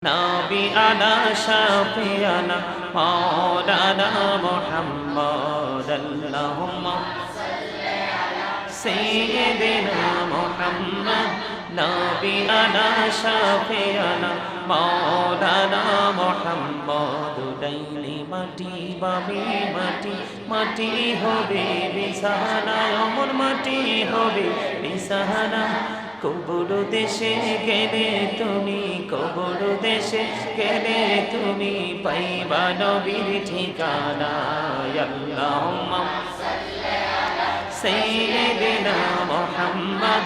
نبينا شفيعنا مولانا محمد اللهم سيدنا محمد نبينا شفيعنا مولانا محمد ডাইনি মাটি বামে মাটি মাটি হবে বিছানা অমর মাটি হবে বিছানা কবর দেশে গেলে তুমি কবর দেশে গেলে তুমি পাইবা নবীর ঠিকানা আল্লাহুম্মা সাইয়্যিদিনা মুহাম্মদ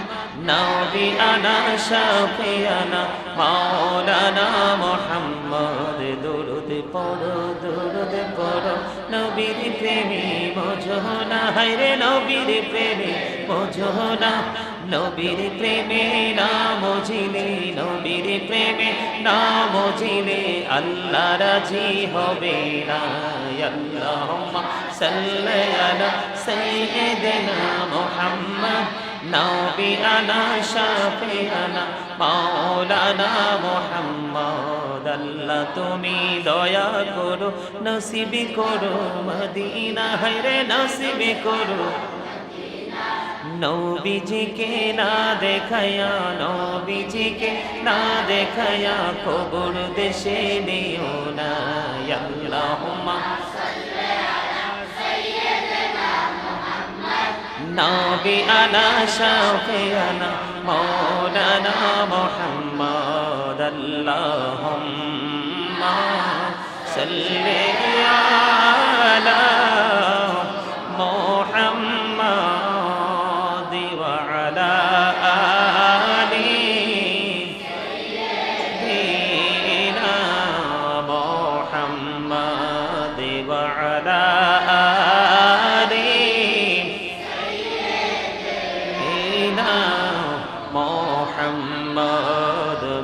নবিয়ানা শাফিয়ানা মাওলানা মুহাম্মদ দরুদ পড়ো নবীর প্রেমে মজনা হায়রে নবীর প্রেমে মজনা নবীর প্রেমে নাম জিলে নবীর প্রেমে নাম জিলে আল্লাহ রাজি হবে না আল্লাহুম্মা সাল্লি আলা সাইয়্যিদিনা মুহাম্মদ নবিয়ানা শাফিয়ানা মাওলানা মুহাম্মদ আল্লাহ তুমি দয়া করো নসিব করো মদিনা হায়রে নসিব করো নবীজিকে না দেখায়া নবীজিকে না দেখায়া কবর দেশে নিও না আল্লাহুম্মা সাল্লি আলা সাইয়্যিদিনা মুহাম্মদ নবিয়ানা শাফিয়ানা মাওলানা মুহাম্মদ আল্লাহুম্মা সাল্লি আলা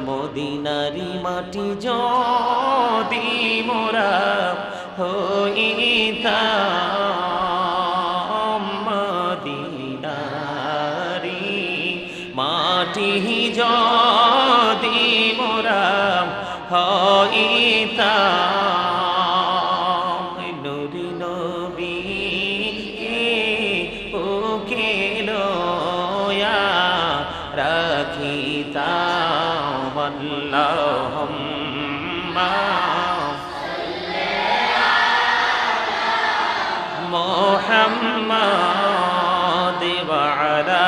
মদিনারি মাটি যদি মোরা হইতাম মদিনারি মাটি যদি মোরা হইতাম নুরি নবী ওকে লয়া রাখিতাম আল্লাহুম্মা সাল্লি আলা মুহাম্মাদ ওয়া আলা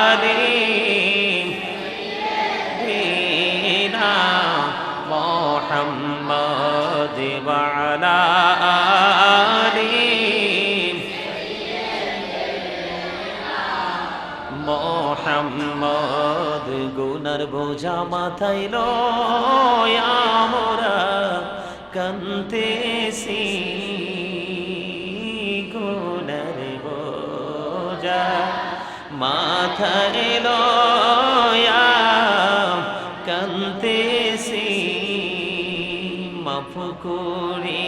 আলি সাইয়্যিদিনা মুহাম্মাদ ওয়া আলা আলি মুহাম্মদ গুনার বোঝা মাথায় লয়া মোরা কান্তেছি গুনার বোঝা মাথায় লয়া কান্তেছি মাফ করে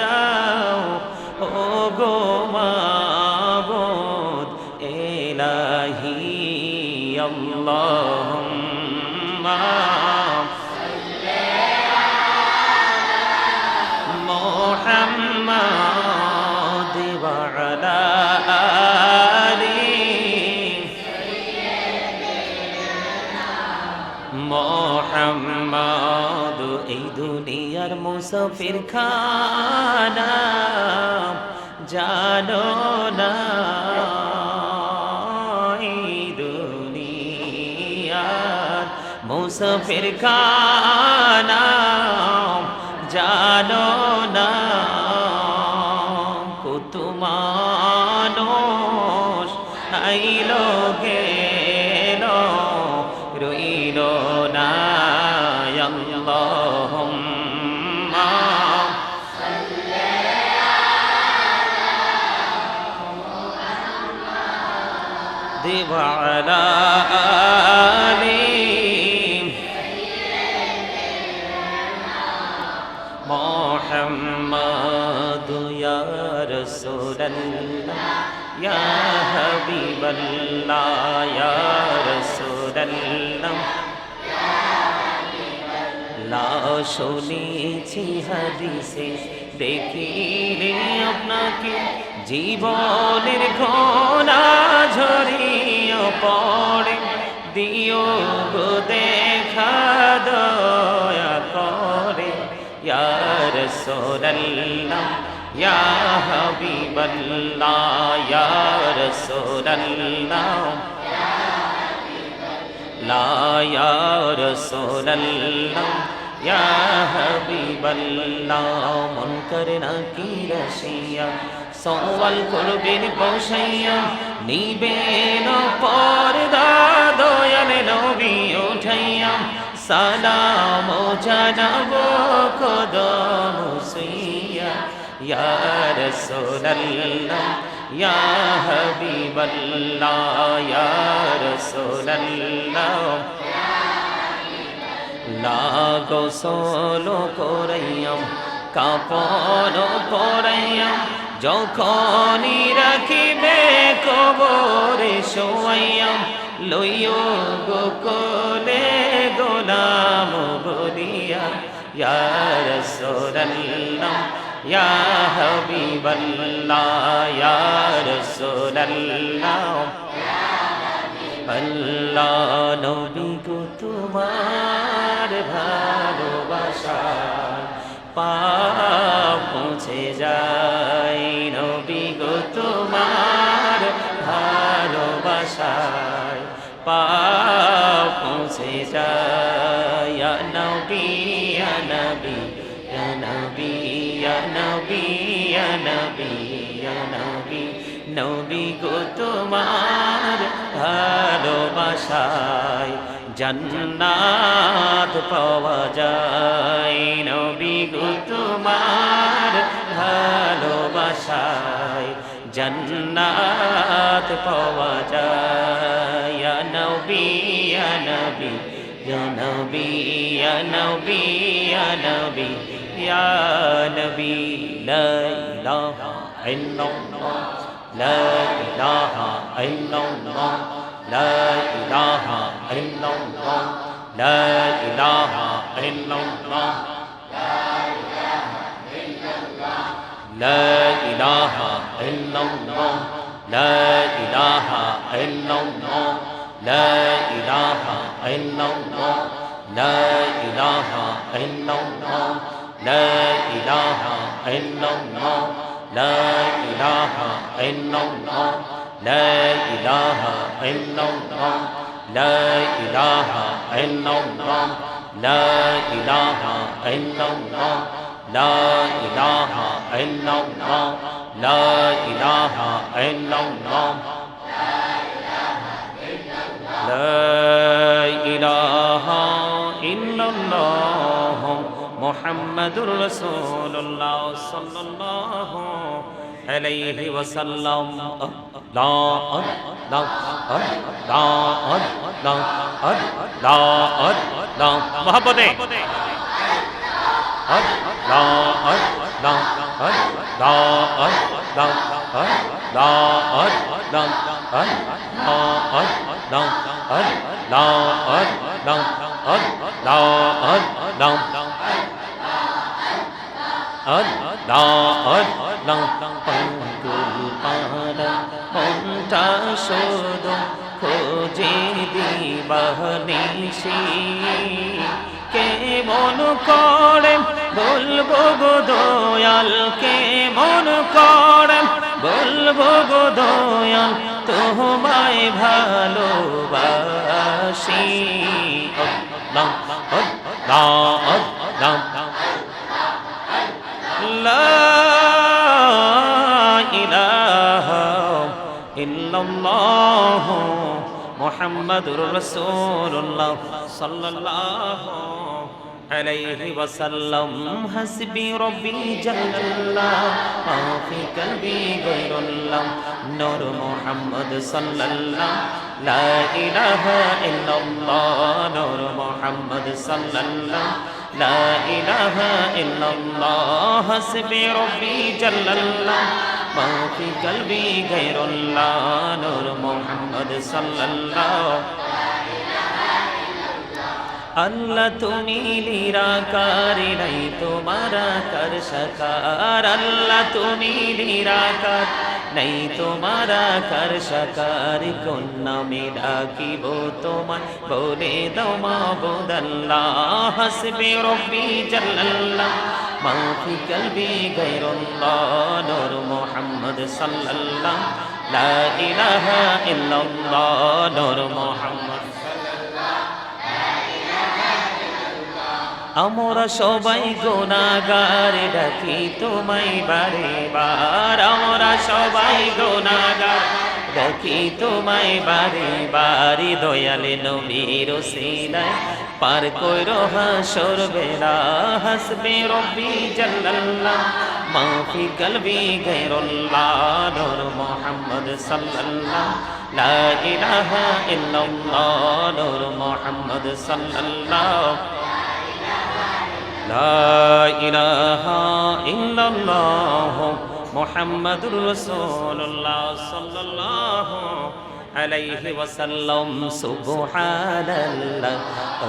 দাও ও গো মাবুদ ইলাহি আল্লাহুম্মা সাল্লি আলা মুহাম্মাদ ওয়া আলা আলি সাইয়্যিদিনা মুহাম্মাদ এই দুনিয়ার মুসাফির খানা জানো না মুসাফির খানা জানো না কত মানুষ আইলো গেল রইল না আল্লাহুম্মা সাল্লি আলা মুহাম্মাদ ওয়া আলা আলি محمد يا رسول الله يا حبيب الله يا رسول الله يا حبيب লা শুনেছি হাদিসে দেখিলে আপনাকে জীবনের ঘোলা ঝরিয়ে পড়ে দিও গো দেখা দয়া করে ইয়া রাসূলুল্লাহ ইয়া হাবিবাল্লাহ ইয়া রাসূলুল্লাহ লা ইয়া রাসূলুল্লাহ ইয়া হাবিবাল্লাহ মুনকার নাকির আসিয়া সওয়াল করবেন বসাইয়া নিবেন পর্দা দয়াল নবী উঠাইয়া সালাম জানাবো কদম সুইয়া ইয়া রাসূলুল্লাহ ইয়া হাবিবাল্লাহ ইয়া রাসূলুল্লাহ লাগো সোলো করাইয়াম কাপড় পরাইয়াম যখনই রাখিবে কবরে শোয়াইয়াম লইও গো কোলে গোলাম বলিয়া ইয়া রাসূলুল্লাহ ইয়া হাবিবাল্লাহ ইয়া রাসূলুল্লাহ আল্লাহ নবী গো তোমার ভালোবাসা পাপ মুছে যায় নবী গো তোমার ভালোবাসায় পাপ মুছে যায় ইয়া নবী ইয়া নবী ইয়া নবী ইয়া নবী ইয়া নবী ইয়া নবী নবী গো তোমার ভালোবাসায় জান্নাত পাওয়া যায় নবী গো তোমার ভালোবাসায় জান্নাত পাওয়া যায় ইয়া নবী ইয়া নবী ইয়া নবী ইয়া নবী ইয়া নবী ইয়া নবী লা ইলাহা ইল্লাল্লাহ লা ইলাহা ইল্লাল্লাহ লা ইলাহা ইল্লাল্লাহ লা ইলাহা ইল্লাল্লাহ লা ইলাহা ইল্লাল্লাহ লা ইলাহা ইল্লাল্লাহ লা ইলাহা ইল্লাল্লাহ লা ইলাহা ইল্লাল্লাহ লা ইলাহা ইল্লাল্লাহ লা ইলাহা ইল্লাল্লাহ লা ইলাহা ইল্লাল্লাহ লা ইলাহা ইল্লাল্লাহ লা ইলাহা ইল্লাল্লাহ লা ইলাহা ইল্লাল্লাহ লা ইলাহা ইল্লাল্লাহ লা ইলাহা ইল্লাল্লাহ মুহাম্মাদুর রাসূলুল্লাহ সাল্লাল্লাহু আলাইহি ওয়াসাল্লাম লা লা লা লা লা লা মোহাম্মদে লা লা খোঁজে দিবানিশি কেমন করে বলবো গো দয়াল কেমন করে বলবো গো দয়াল তোমায় ভালোবাসি লা ইলাহা ইল্লাল্লাহ মুহাম্মাদুর রাসূলুল্লাহ সাল্লাল্লাহু আলাইহি ওয়াসাল্লাম হাসবি রব্বি জাল্লাল্লাহ মা ফি কলবি গায়রুল্লাহ নূর মুহাম্মদ সাল্লাল্লাহ লা ইলাহা ইল্লাল্লাহ নূর মুহাম্মদ সাল্লাল্লাহ লা ইলাহা ইল্লাল্লাহ হাসবি রব্বি জাল্লাল্লাহ মা ফি কলবি গায়রুল্লাহ নূর মুহাম্মদ সাল্লাল্লাহ আল্লাহ তুমি নিরাকার নাই তোমার আকার সাকার আল্লাহ তুমি নিরাকার নাই তোমার আকার সাকার কোন নামে ডাকিব তোমায় বলে দাও মাবুদ আল্লাহ হাসবি রব্বি জাল্লাল্লাহ মা ফি কলবি গায়রুল্লাহ নূর মুহাম্মদ সাল্লাল্লাহ লা ইলাহা ইল্লাল্লাহ নূর মুহাম্মদ আমরা সবাই গুনাহগার ডাকি তোমায় বারে বার আমরা সবাই গুনাহগার ডাকি তোমায় বারে বারে দয়ালে নবীর ওসিলায় পার কইরো হাসর বেলা হাসবি রব্বি জাল্লাল্লাহ মা ফি কলবি গায়রুল্লাহ নূর মুহাম্মদ সাল্লাল্লাহ লা ইলাহা ইল্লাল্লাহ নূর মুহাম্মদ সাল্লাল্লাহ লা ইলাহা ইল্লাল্লাহ মুহাম্মাদুর রাসূলুল্লাহ সাল্লাল্লাহু আলাইহি ওয়াসাল্লাম সুবহানাল্লাহ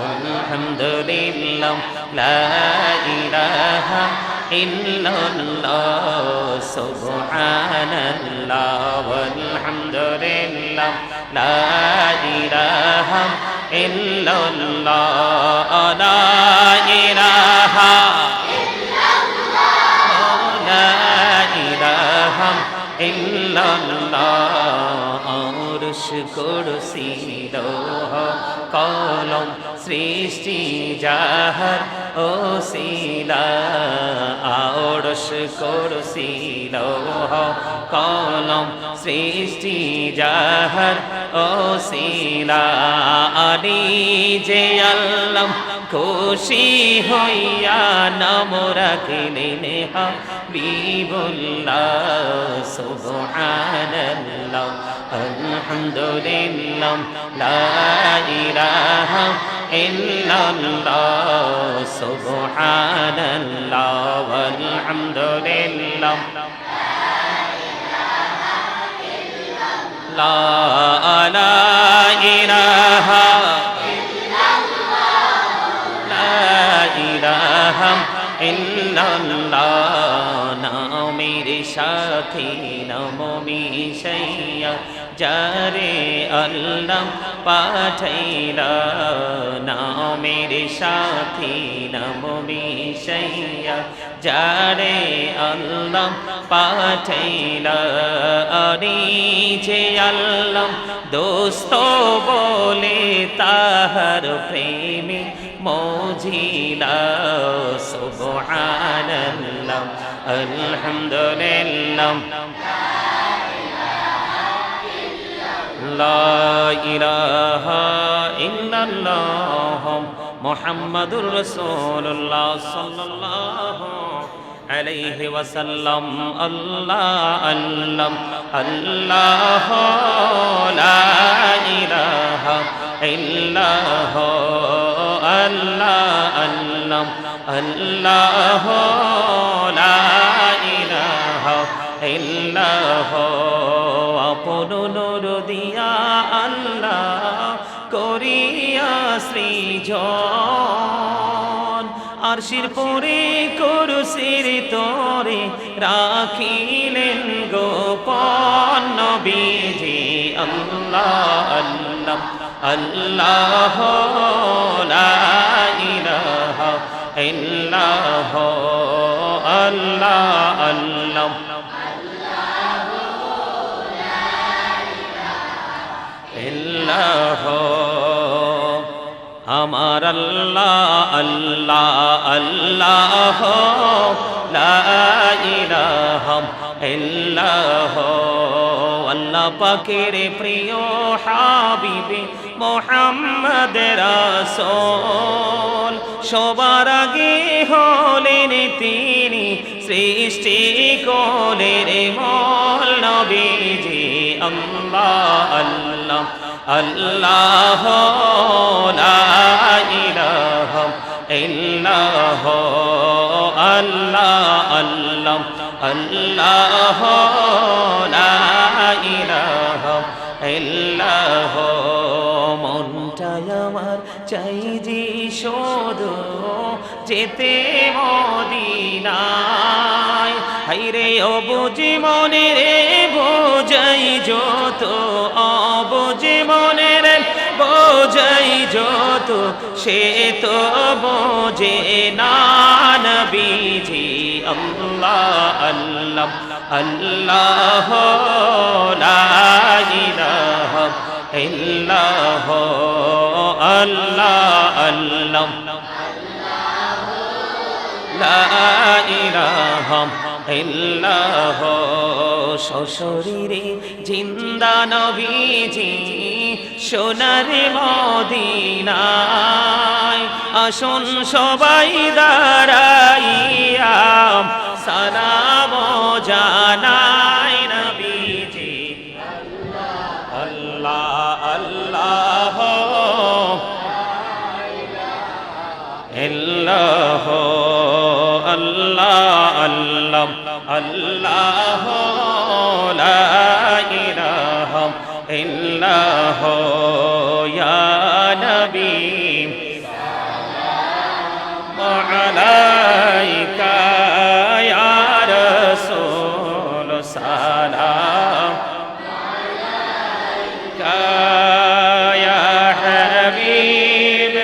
আলহামদুলিল্লাহ লা ইলাহা ইল্লাল্লাহ সুবহানাল্লাহ আলহামদুলিল্লাহ লা ইলাহা ইল্লাল্লাহ লা ইলাহা ইল্লাল্লাহ লা ইলাহা ইল্লাল্লাহ আরশ কুরসি লৌহ কলম সৃষ্টি যাহার ওসিলা আরশ কুরসি লৌহ কলম সৃষ্টি যাহার ওসিলা আলী যে আল্লাহ খুশি হইয়া নাম রাখিলেন হাবিবুল্লাহ সুবহানাল্লাহ আলহামদুলিল্লাহ লা ইলাহা ইল্লাল্লাহ সুবহানাল্লাহ আলহামদুলিল্লাহ লা ইলাহা ইলাহা ইল্লাল্লাহ নামের সাথে নাম মিশাইয়া যারে আল্লাহ পাঠাইলা নামের সাথে নাম মিশাইয়া যারে আল্লাহ পাঠাইলা আরে যে আল্লাহ দোস্ত বলে তাহার প্রেমে মজিলা সুবহানাল্লাহ আলহামদুলিল্লাহ লা ইলাহা ইল্লাল্লাহ মুহাম্মাদুর রাসূলুল্লাহ সাল্লাল্লাহু আলাইহি ওয়াসাল্লাম আল্লাহ আল্লাহ আল্লাহ লা ইলাহা ইল্লাল্লাহ আল্লাহ আল্লাহ আল্লাহ লা ইলাহা ইল্লাল্লাহ আপন নূর দিয়া আল্লাহ করিয়া সৃজন আরশির পরে কুরসির তরে রাখিলেন গোপন নবীজি আল্লাহ আল্লাহ আল্লাহ লা ইলাহা ইল্লাল্লাহ আল্লাহ আল্লাহ ইল্লাল্লাহ আমার আল্লাহ আল্লাহ আল্লাহ লা ইলাহা ইল্লাল্লাহ আল্লাহ পাকের প্রিয় হাবিবে মুহাম্মদ রাসূল সবার আগে হলেন তিনি সৃষ্টি কোলের মূল নবীজি আল্লাহ আল্লাহ আল্লাহ লা ইলাহা ইল্লাল্লাহ আল্লাহ আল্লাহ আল্লাহ লা ইলাহা ইল্লাল্লাহ মনটা আমার চাই যে যেতে মদিনায়। হাইরে অবুঝি মনে রে বোঝাই যত, অবুঝি মনে রে বোঝাই যত, সে তো বোঝে না নবীজি। আল্লাহ আল্লাহ আল্লাহ লা ইলাহা ইল্লাল্লাহ, আল্লাহ আল্লাহ লা ইলাহা ইল্লাল্লাহ। সশরীরে জিন্দা নবীজি সোনার মদিনায়, আসুন সবাই দাঁড়াইয়া সালাম জানাই নবীজি। আল্লাহ আল্লাহ ইল্লাল্লাহ, আল্লাহ আল্লাহ আল্লাহ লা ইলাহা ইল্লাল্লাহ। ইয়া নবী সালাম আলাইকা, ইয়া রাসূল সালাম আলাইকা, ইয়া হাবিব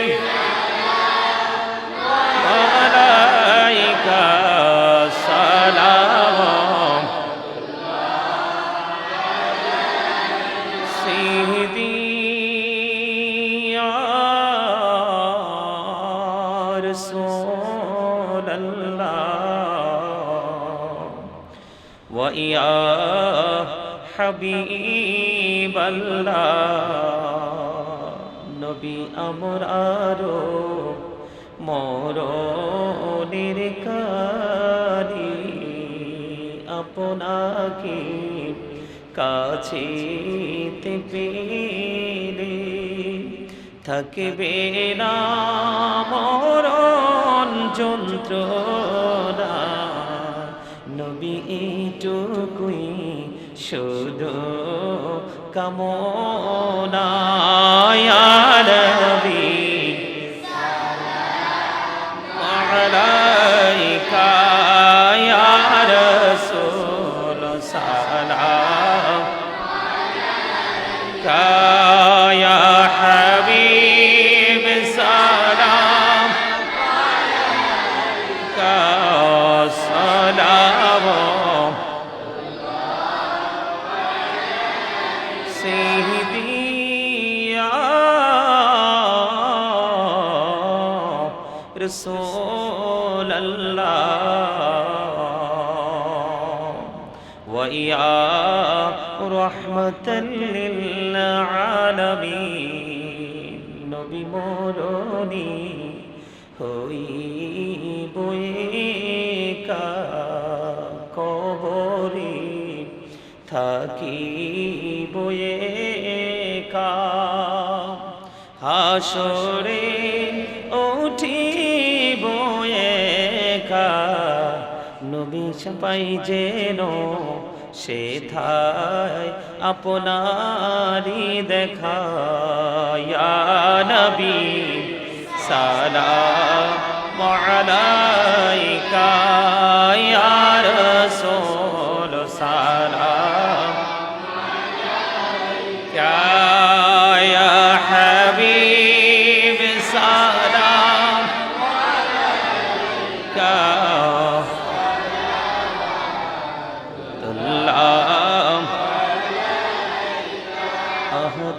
আলাইকা সালাম। সিদি ইয়া রাসূলাল্লাহ ওয়া ইয়া হাবিবাল্লাহ। নবী আমরারো মরণের কারি, আপনাকে কাছেতে পেলে থাকবে না মরণ যন্ত্রণা। নবী এইটুকুই শুধু কামনা। ইয়া নবী আলাইকা, ইয়া রাসূল সালাম আলাইকা, ইয়া হাবিব সালাম আলাইকা সালাম। সিদি ইয়া রাসূলাল্লাহ ওয়া ইয়া রাহমাতাল লিল আলামিন। নবী মরণি হইব একা কবরে, থাকিব একা হাসরে, উঠিব একা। নবী পাই যেন সেথায় আপনারি দেখা। ইয়া নবী সালাম আলাইকা, ইয়া রাসূল সালাম আলাইকা, ইয়া হাবিব সালাম আলাইকা।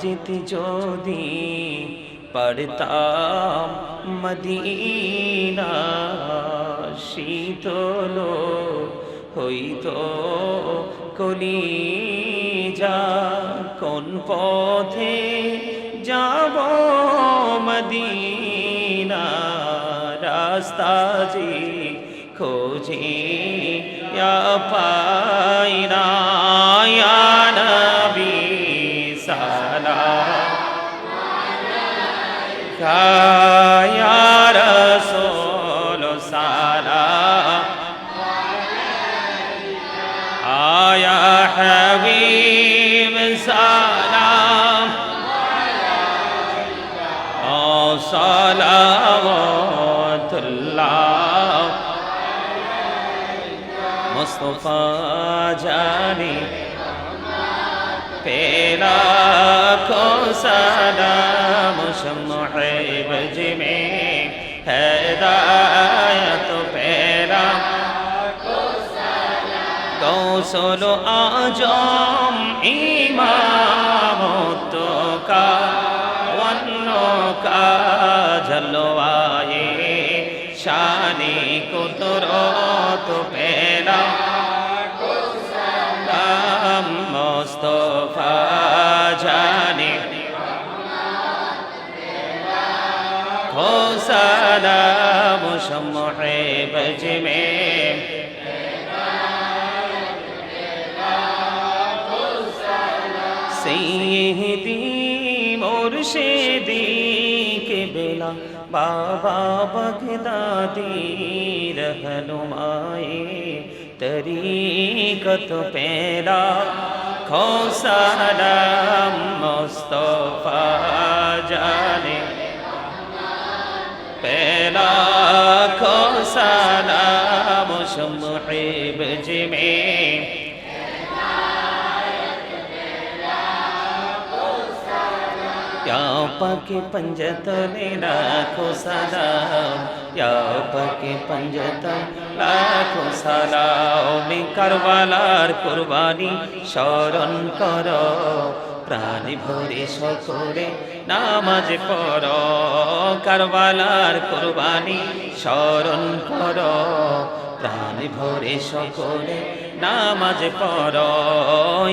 যেতে যদি পারতাম মদিনা, শীতল হইতো কলিজা। কোন পথে যাব মদিনা, রাস্তা যে খোঁজে পাই না। ইয়া নবী সালাম আলাইকা, ইয়া রাসূল সালাম আলাইকা, ইয়া হাবিব সালাম আলাইকা, সালাওয়াতুল্লাহ সাল্লাল্লাহু মুস্তাফা জানি পেলা को सलाम शम्ह बज में हिदायत पेला गौसल आजम इमामत का वन्नो का जलवाए शानी कुदरत पेला मुस्तफा जाने हो सलाम शम्ह बज में सैयदी मुर्शिदी के बेला बाबा बगदादी रहनुमाए तरीक़त पेला खो सलाम मुस्तफा जाने पेला खो सलाम शम्ह बज में या पके पंजतने लाखों सलाम या पके पंजतन लाखों सलाम करबालार कुरबानी शरण करो प्राण भरे সকলে নামাজ পড়ো করবালার কুরবানি শরণ করো প্রাণ ভরে সকলে নামাজ পড়ো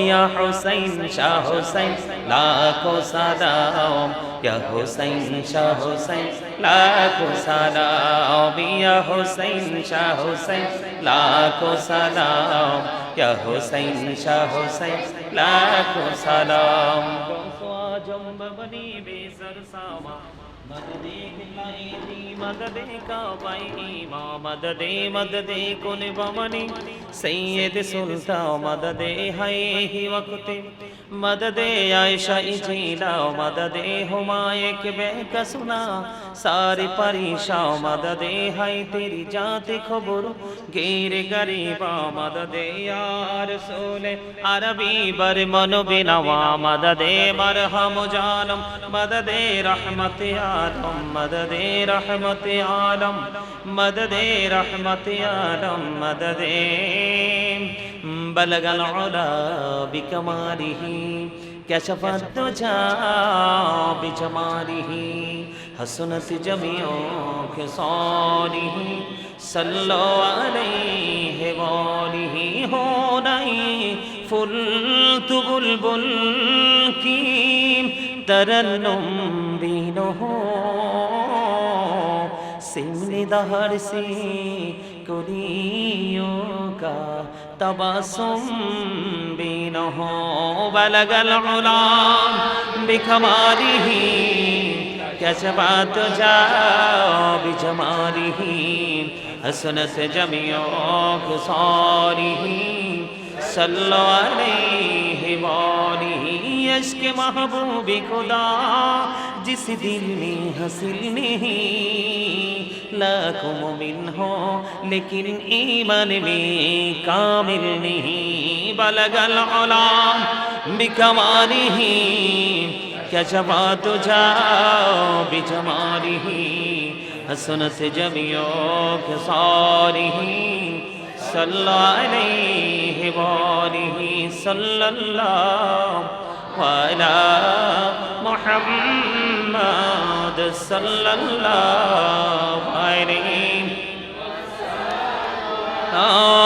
ইয়া হুসাইন শাহ হুসাইন লাখো সালাম ইয়া হুসাইন শাহ হুসাইন লাখো সালাম ইয়া হুসাইন শাহ হুসাইন লাখো সালাম ইয়া হুসাইন শাহ হুসাইন লাখো সালাম আজম বনি বেসর সামা मददे खिलाई थी मददे काबाई ईमा मददे कुल बमनी सैयद सुल्तान मददे हाय ही वक्ते मददे आयशा इजीला मददे हुमाये के बेकसुना सारी परीशा मददे हाय तेरी जाते खबर गैर गरीबा मददे या रसूल अरबी बर मनो बिनवा मददे मरहम जानम मददे रहमत आलम मददे रहमत आलम मददे रहमत आलम मददे बलगल उला बिकमालिही कशफत तुझा बिजमालिही हसनत जमियो खिसालिही सल्लो अलैहि वालिही हो नहीं फुल तु बुलबुल की तरन्नुम बीनो हो सिमली दहर से कुलियों का तबसुम बीनो हो बलगल उलाम बिकमालिही कशफत जाओ बिजमालिही हसनत जमियो खिसालिही सल्लो अलैहि वालिही इश्क़ महबूबी खुदा जिस दिल में हासिल नहीं लाखों मोमिन हो लेकिन ईमान में कामिल नहीं बलगल उलाम बिकमालिही कशफत जाओ बिजमालिही हसनत जमियो खिसालिही सल्लो अलैहि वालिही सल्लल्लाहु अला मुहम्मद सल्लल्लाहु अलैहि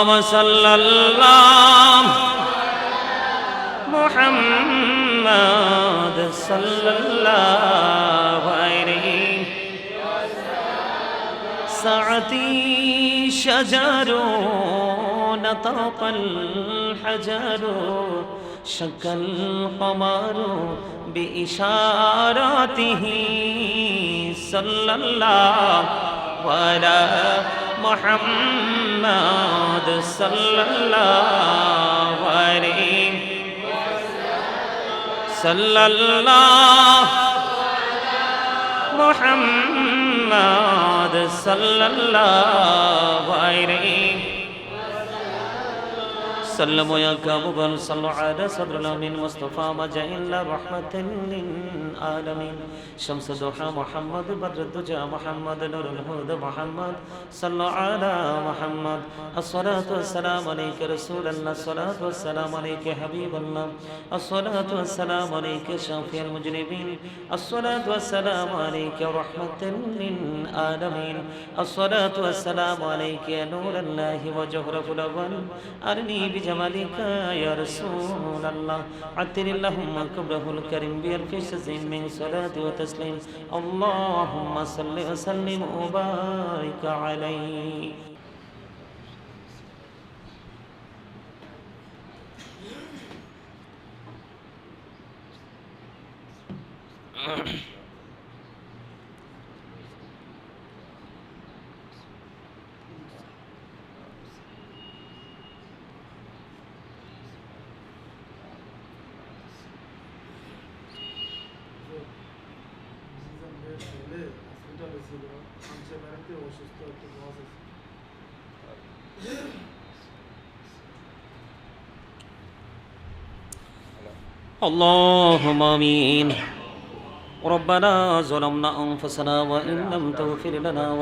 वसल्लम सल्लल्लाहु मुहम्मद सल्लल्लाहु अलैहि सअती शजरो नतक़ الحجر شق القمر بإشارته صلى الله على محمد صلى الله عليه صلى الله محمد sallallahu alaihi سلم يا كابوبا صلوا على صدر الأمين مصطفى مجاء إلا رحمة للعالمين شمس ضحى محمد بدر الدجى محمد نور الهدى محمد صلوا على محمد الصلاة والسلام عليك رسول الله الصلاة والسلام عليك حبيب الله الصلاة والسلام عليك شافي المجرمين الصلاة والسلام عليك رحمة للعالمين الصلاة والسلام عليك يا نور الله وجهرة الأول أرني بجمالك يا رسول الله عطر اللهم كبره الكريم بألف شزء من صلاة وتسليم اللهم صل وسلم وبارك عليه اللهم آمين ربنا ظلمنا أنفسنا وإن لم تغفر لنا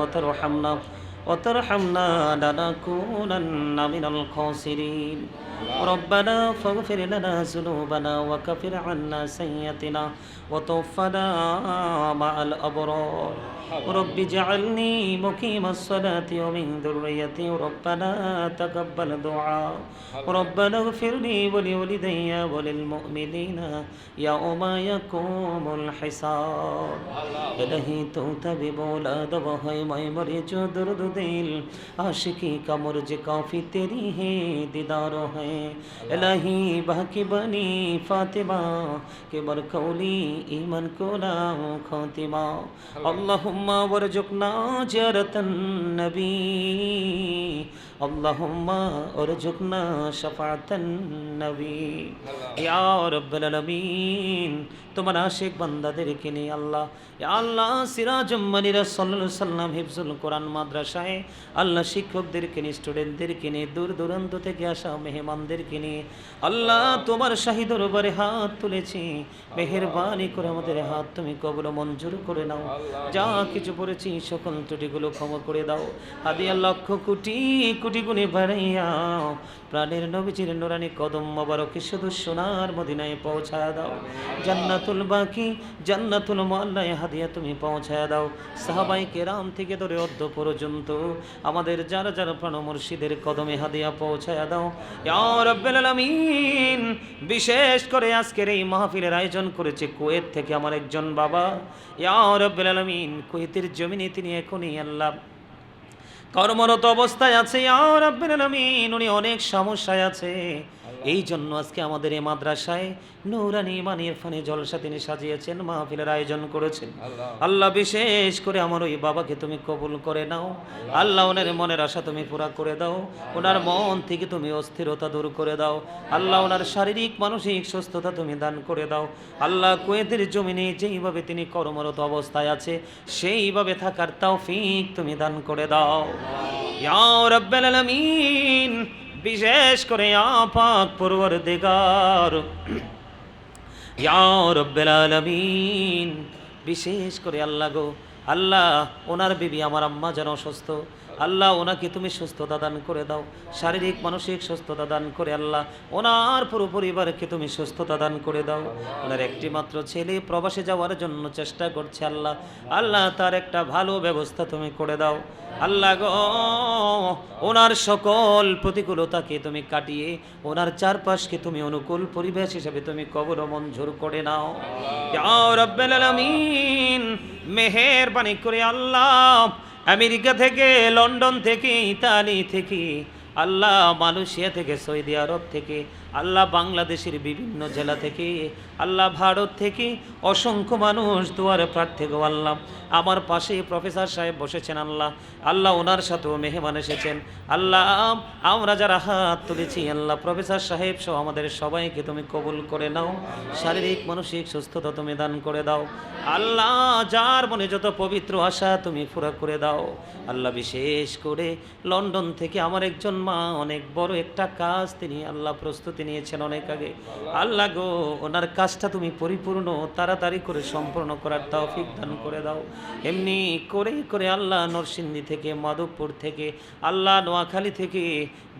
وترحمنا لنكونن من الخاسرين ربنا فاغفر لنا ذنوبنا وكفر عنا سيئاتنا وتوفنا مع الأبرار رب اجعلني مقيم الصلاة ومن ذريتي ربنا تقبل دعاء ربنا اغفر لي ولوالدي وللمؤمنين يوم يقوم الحساب إلهي توتبي بولاد وهي مر جو درد दिल आशिकी का मुर्ज काफी तेरी है दीदार है इलाही बाकी बनी फातिमा के बरकौली ईमान को ना खातिमा अल्लाहुम्मा वरजुकना ज़ियारतन नबी अल्लाहुम्मा वरजुकना शफाअतन नबी या रब्बल आलमीन তোমার আশিক বান্দাদেরকে নিয়ে আল্লাহ ইয়া আল্লাহ সিরাজুম মানিরা সাল্লাল্লাহু আলাইহি সাল্লাম হিফজুল কোরআন মাদ্রাসায় আল্লাহ শিক্ষকদেরকে নিয়ে স্টুডেন্টদেরকে নিয়ে দূর দূরান্ত থেকে আসা মেহমানদেরকে নিয়ে আল্লাহ তোমার শাহী দরবারে হাত তুলেছি মেহেরবানি করে আমাদের হাত তুমি কবুল মঞ্জুর করে নাও যা কিছু পড়েছি সকল ত্রুটিগুলো ক্ষমা করে দাও হাদিয়া লক্ষ কোটি কোটি গুণে বাড়াইয়া প্রাণের নবীজির নুরানি কদম মোবারকে শুধু সোনার মদিনায় পৌঁছায়া দাও জান্নাতুল বাকি জান্নাতুল মুআল্লায় হাদিয়া তুমি পৌঁছায়া দাও সাহাবায়ে কেরাম থেকে ধরে অদ্য পর্যন্ত আমাদের যারা যারা প্রাণ মুর্শিদের কদমে হাদিয়া পৌঁছায়া দাও ইয়া রাব্বুল আলামিন বিশেষ করে আজকের এই মাহফিলের আয়োজন করেছে কুয়েত থেকে আমার একজন বাবা ইয়া রাব্বুল আলামিন কুয়েতের জমিনে তিনি এখনই আল্লাহ কর্মরত অবস্থায় আছে ইয়া রাব্বুল আলামিন উনি অনেক সমস্যায় আছে এই জন্য আজকে আমাদের এই মাদ্রাসায় নূরানি ইমানি ইরফানি জলসা তিনি সাজিয়েছেন মাহফিলের আয়োজন করেছেন আল্লাহ বিশেষ করে আমার ওই বাবাকে তুমি কবুল করে নাও আল্লাহ ওনার মনের আশা তুমি পুরা করে দাও ওনার মন থেকে তুমি অস্থিরতা দূর করে দাও আল্লাহ ওনার শারীরিক মানসিক সুস্থতা তুমি দান করে দাও আল্লাহ কুয়েতের জমিনে যেইভাবে তিনি কর্মরত অবস্থায় আছে সেইভাবে থাকার তৌফিক তুমি দান করে দাও ইয়া রাব্বুল আলামিন বিশেষ করে পাক পরওয়ারদিগার ইয়া রাব্বুল আলামিন বিশেষ করে আল্লাহ গো আল্লাহ ওনার বিবি আমার আম্মা যেন অসুস্থ আল্লাহ ওনাকে তুমি সুস্থতা দান করে দাও শারীরিক মানসিক সুস্থতা দান করে আল্লাহ ওনার পুরো পরিবারকে তুমি সুস্থতা দান করে দাও ওনার একটি মাত্র ছেলে প্রবাসে যাওয়ার জন্য চেষ্টা করছে আল্লাহ আল্লাহ তার একটা ভালো ব্যবস্থা তুমি করে দাও আল্লাহ গো ওনার সকল প্রতিকূলতাকে তুমি কাটিয়ে ওনার চারপাশকে তুমি অনুকূল পরিবেশ হিসেবে তুমি কবুল ও মঞ্জুর করে নাও ইয়া রাব্বুল আলামিন মেহেরবানি করে আল্লাহ আমেরিকা থেকে লন্ডন থেকে ইতালি থেকে আল্লাহ মালয়েশিয়া থেকে সৌদি আরব থেকে আল্লাহ বাংলাদেশের বিভিন্ন জেলা থেকে, আল্লাহ ভারত থেকে অসংখ্য মানুষ দুয়ারে প্রার্থী গো আল্লাহ। আমার পাশে প্রফেসর সাহেব বসেছেন আল্লাহ, আল্লাহ ওনার সাথেও মেহমান এসেছেন আল্লাহ। আমরা যারা হাত তুলেছি আল্লাহ, প্রফেসর সাহেব সহ আমাদের সবাইকে তুমি কবুল করে নাও, শারীরিক মানসিক সুস্থতা তুমি দান করে দাও আল্লাহ। যার মনে যত পবিত্র আশা তুমি পুরা করে দাও আল্লাহ। বিশেষ করে লন্ডন থেকে আমার একজন মা অনেক বড় একটা কাজ তিনি আল্লাহ প্রস্তুতি নিয়েছেন অনেক আগে আল্লাহ গো, ওনার কাজটা তুমি পরিপূর্ণ তাড়াতাড়ি করে সম্পূর্ণ করার তৌফিক দান করে দাও। এমনি করে করে আল্লাহ নরসিংদী থেকে, মাধবপুর থেকে, আল্লাহ নোয়াখালী থেকে,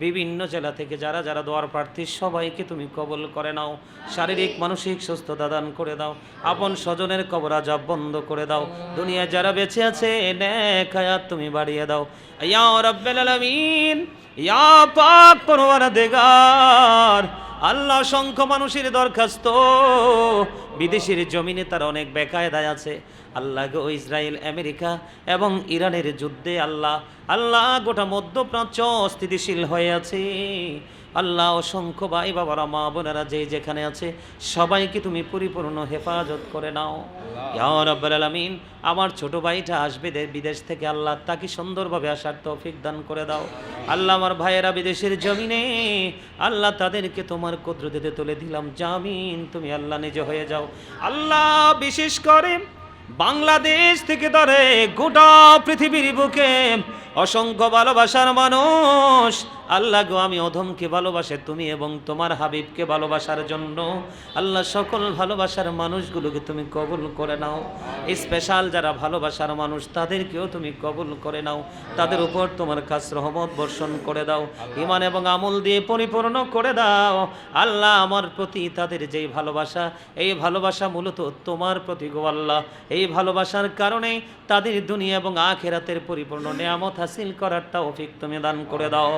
বিভিন্ন জেলা থেকে যারা যারা দোয়ার প্রার্থী সবাইকে তুমি কবুল করে নাও, শারীরিক মানসিক সুস্থতা দান করে দাও, আপন স্বজনের কবর আযাব বন্ধ করে দাও, দুনিয়ায় যারা বেঁচে আছে নেক হায়াত তুমি বাড়িয়ে দাও ইয়া রাব্বাল আলামিন। ইয়া পাক পরওয়ারদিগার আল্লাহ, অসংখ্য মানুষের দরখাস্ত, বিদেশের জমিনে তার অনেক বেকায়দায় আছে আল্লাহ গো। ইসরায়েল, আমেরিকা এবং ইরানের যুদ্ধে আল্লাহ আল্লাহ গোটা মধ্যপ্রাচ্য অস্থিতিশীল হয়ে আছে আল্লাহ। অসংখ্য ভাই বাবারা, মা বোনেরা যে যেখানে আছে সবাইকে তুমি পরিপূর্ণ হেফাজত করে নাও ইয়া রাব্বাল আলামিন। আমার ছোট ভাইটা আসবে বিদেশ থেকে আল্লাহ, তাকে সুন্দরভাবে আসার তৌফিক দান করে দাও আল্লাহ। আমার ভাইয়েরা বিদেশের জমিনে আল্লাহ, তাদেরকে তোমার কুদরতে তুলে দিলাম, জামিন তুমি আল্লাহ নিজে হয়ে যাও আল্লাহ। বিশেষ করে বাংলাদেশ থেকে ধরে গোটা পৃথিবীর বুকে অসংখ্য ভালোবাসার মানুষ আল্লাহ গো, আমি অধমকে ভালোবাসে তুমি এবং তোমার হাবিবকে ভালোবাসার জন্য আল্লাহ, সকল ভালোবাসার মানুষগুলোকে তুমি কবুল করে নাও। স্পেশাল যারা ভালোবাসার মানুষ তাদেরকেও তুমি কবুল করে নাও, তাদের উপর তোমার খাস রহমত বর্ষণ করে দাও, ঈমান এবং আমল দিয়ে পরিপূর্ণ করে দাও আল্লাহ। আমার প্রতি তাদের যেই ভালোবাসা, এই ভালোবাসা মূলত তোমার প্রতি গো আল্লাহ। এই ভালোবাসার কারণে তাদের দুনিয়া এবং আখিরাতের পরিপূর্ণ নিয়ামত হাসিল করার তৌফিক তুমি দান করে দাও।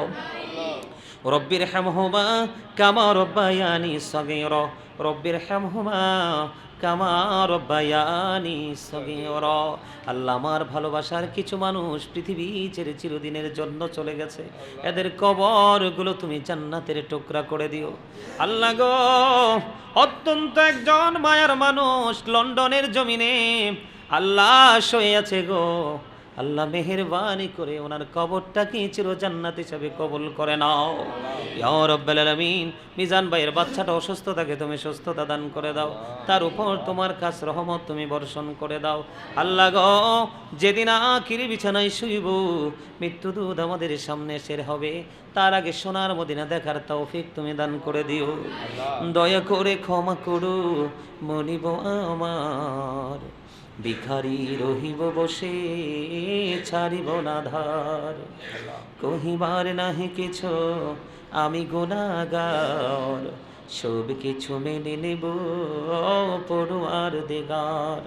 রব্বির হামহুমা কামা রব্বায়ানি সগীরা, রব্বির হামহুমা কামা রব্বায়ানি সগীরা। আল্লাহ, আমার ভালোবাসার কিছু মানুষ পৃথিবী ছেড়ে চিরদিনের জন্য চলে গেছে, এদের কবরগুলো তুমি জান্নাতের টুকরা করে দিও আল্লাহ গো। অত্যন্ত একজন মায়ার মানুষ লন্ডনের জমিনে আল্লাহ শুয়ে আছে গো আল্লাহ, মেহেরবানি করে ওনার কবরটাকে চির জান্নাত হিসাবে কবুল করে নাও ইয়া রাব্বাল আলামিন। মিজান ভাইয়ের বাচ্চাটা অসুস্থ থাকে, তুমি সুস্থতা দান করে দাও, তার উপর তোমার খাস রহমত তুমি বর্ষণ করে দাও আল্লাহ গো। যেদিন আখিরি বিছানায় শুইব, মৃত্যু দূত আমাদের সামনে এসে হবে, তার আগে সোনার মদিনা দেখার তৌফিক তুমি দান করে দিও। দয়া করে ক্ষমা করো মনিব আমার, ভিখারি রহিব বসে ছাড়িব না ধার, কহিবার নাহি কিছু আমি গুনাহগার, সব কিছু মেনে নেব পরওয়ারদিগার।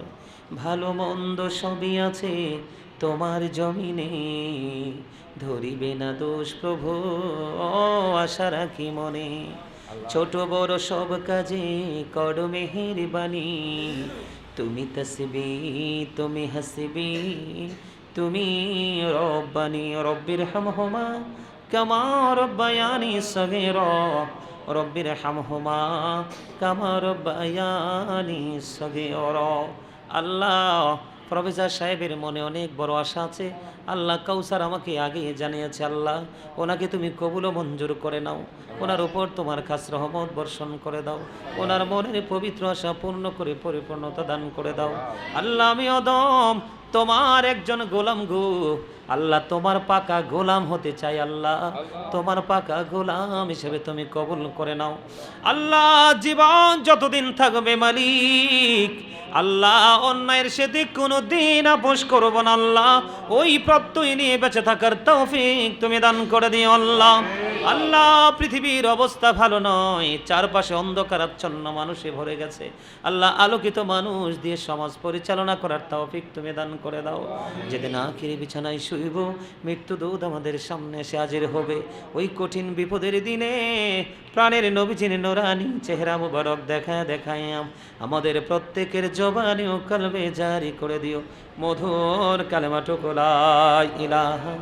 ভালো মন্দ সবই আছে তোমার জমিনে, ধরিবে না দোষ প্রভু আশা রাখি মনে, ছোট বড় সব কাজে করো মেহেরবানি, তুমি তসবি তুমি হাসবি তুমি রব্বানি। রব্বির হামহুমা কামা রব্বায়ানি সগীরা, রব্বির হামহুমা কামা রব্বায়ানি সগীরা। আল্লাহ, প্রফেসর সাহেবের মনে অনেক বড় আশা আছে আল্লাহ। কাউসার আমাকে আগে জানিয়েছে আল্লাহ, ওনাকে তুমি কবুল ও মঞ্জুর করে নাও, ওনার উপর তোমার খাস রহমত বর্ষণ করে দাও, ওনার মনের পবিত্র আশা পূর্ণ করে পরিপূর্ণতা দান করে দাও আল্লাহ। আমি অদম তোমার একজন গোলাম গো আল্লাহ, তোমার পাকা গোলাম হতে চাই আল্লাহ, তোমার পাকা গোলাম হিসেবে তুমি কবুল করে নাও আল্লাহ। জীবন যতদিন থাকবে মালিক আল্লাহ, অন্যায়ের সাথে কোনো দিন আপোষ করব না আল্লাহ, ওই প্রত্যয় নিয়ে বেঁচে থাকার তৌফিক তুমি দান করে দিও আল্লাহ। আল্লাহ, পৃথিবীর অবস্থা ভালো নয়, চারপাশে অন্ধকারাচ্ছন্ন মানুষে ভরে গেছে আল্লাহ, আলোকিত মানুষ দিয়ে সমাজ পরিচালনা করার তৌফিক তুমি দান করে দাও। যেদিন আখিরি বিছানায় শুইব, মৃত্যুদূত আমাদের সামনে এসে হাজির হবে, ওই কঠিন বিপদের দিনে প্রাণের নবীজির নূরানি চেহারা মুবারক দেখায় দেখায় আমাদের প্রত্যেকের জবানে ও কলবে জারি করে দিও মধুর কালেমাটুকু লা ইলাহা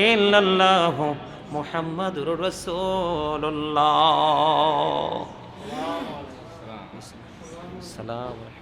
ইল্লাল্লাহু মুহাম্মাদুর রাসূলুল্লাহ। সালাম।